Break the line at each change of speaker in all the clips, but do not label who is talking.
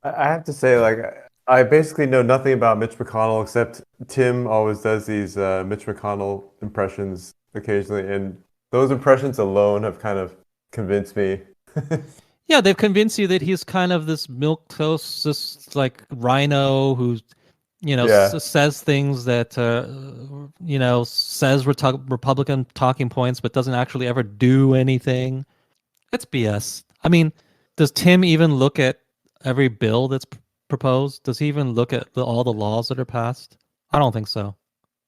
I have to say, like, I basically know nothing about Mitch McConnell except Tim always does these Mitch McConnell impressions occasionally, and those impressions alone have kind of convinced me.
Yeah, they've convinced you that he's kind of this milquetoast, this like rhino who,
Yeah.
says things that, says Republican talking points, but doesn't actually ever do anything. It's BS. I mean, does Tim even look at every bill that's proposed? Does he even look at all the laws that are passed? I don't think so.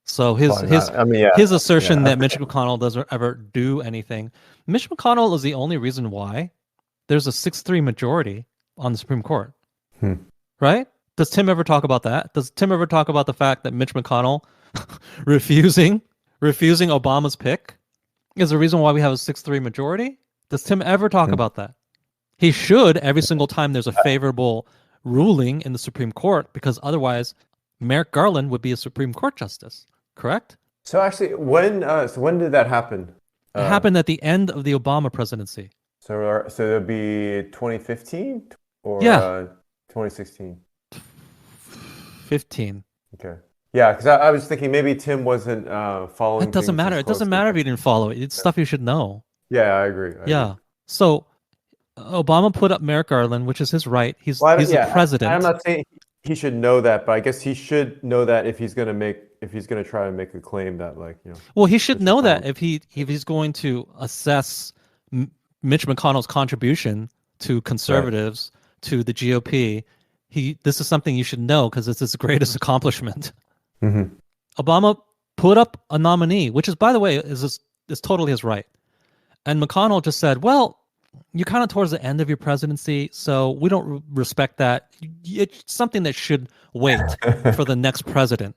So his
Probably
his
not. I mean, yeah,
his assertion
yeah.
that Mitch McConnell doesn't ever do anything. Mitch McConnell is the only reason why there's a 6-3 majority on the Supreme Court,
Hmm.
right? Does Tim ever talk about that? Does Tim ever talk about the fact that Mitch McConnell refusing refusing Obama's pick is the reason why we have a 6-3 majority? Does Tim ever talk
Hmm.
about that? He should every single time there's a favorable ruling in the Supreme Court, because otherwise Merrick Garland would be a Supreme Court justice, correct?
So actually, when did that happen?
It
Uh,
happened at the end of the Obama presidency.
so it'll be 2015 or
Yeah,
2016.
15.
Okay. Yeah, because I was thinking maybe Tim wasn't
That
following
doesn't
things
matter.
as
It doesn't
closely.
matter if you didn't follow it. It's stuff you should know.
Yeah, I agree. I agree.
Yeah. So Obama put up Merrick Garland, which is his right. He's
Well,
he's the
yeah, I'm
president.
not saying he should know that, but I guess he should know that if he's gonna try to make a claim that like,
Well, he should
Mitch
know that
McConnell.
if he's going to assess Mitch McConnell's contribution to
Right.
conservatives, to the GOP. This is something you should know because it's his greatest accomplishment.
Hmm.
Obama put up a nominee, which is, by the way, is totally his right. And McConnell just said, "Well, you're kind of towards the end of your presidency, so we don't respect that. It's something that should wait for the next president."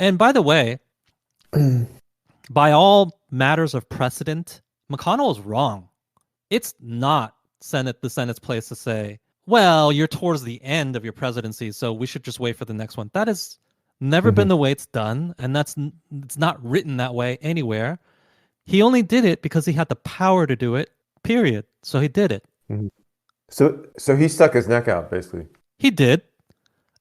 And by the way, by all matters of precedent, McConnell is wrong. It's not the Senate's place to say, "Well, you're towards the end of your presidency, so we should just wait for the next one." That has never been
Hmm.
the way it's done, and it's not written that way anywhere. He only did it because he had the power to do it. Period. So he did it.
Hmm. So he stuck his neck out basically.
He did,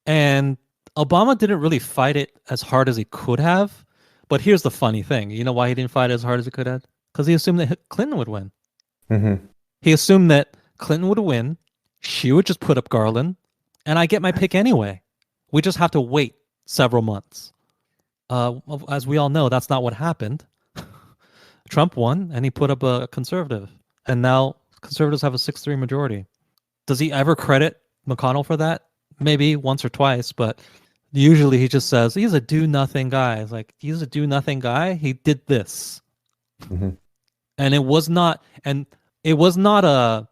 and Obama didn't really fight it as hard as he could have. But here's the funny thing: you know why he didn't fight as hard as he could have? Because he assumed that Clinton would win.
Hmm.
He assumed that Clinton would win. She would just put up Garland, and I get my pick anyway. We just have to wait several months. As we all know, that's not what happened. Trump won, and he put up a conservative, and now conservatives have a 6-3 majority. Does he ever credit McConnell for that? Maybe once or twice, but usually he just says he's a do nothing guy. It's like he's a do nothing guy. He did this,
Hmm.
and it was not a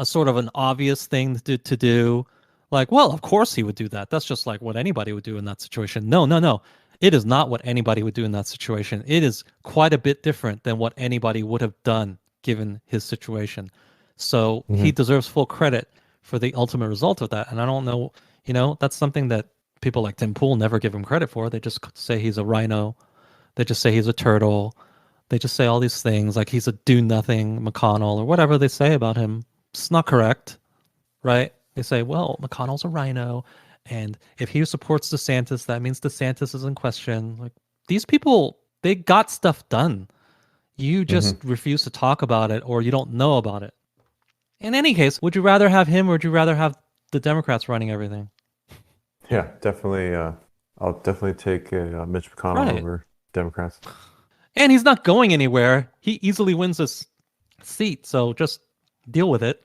sort of an obvious thing to do. Like, well, of course he would do that. That's just like what anybody would do in that situation. No, no, no. It is not what anybody would do in that situation. It is quite a bit different than what anybody would have done given his situation. So he
Hmm.
deserves full credit for the ultimate result of that. And I don't know, that's something that people like Tim Pool never give him credit for. They just say he's a rhino. They just say he's a turtle. They just say all these things like he's a do nothing McConnell or whatever they say about him. It's not correct, right? They say, well, McConnell's a rhino, and if he supports DeSantis, that means DeSantis is in question. Like, these people, they got stuff done. You
Hmm.
just refuse to talk about it, or you don't know about it. In any case, would you rather have him, or would you rather have the Democrats running everything?
Yeah, definitely. I'll definitely take Mitch McConnell
Right.
over Democrats.
And he's not going anywhere. He easily wins this seat, so just deal with it.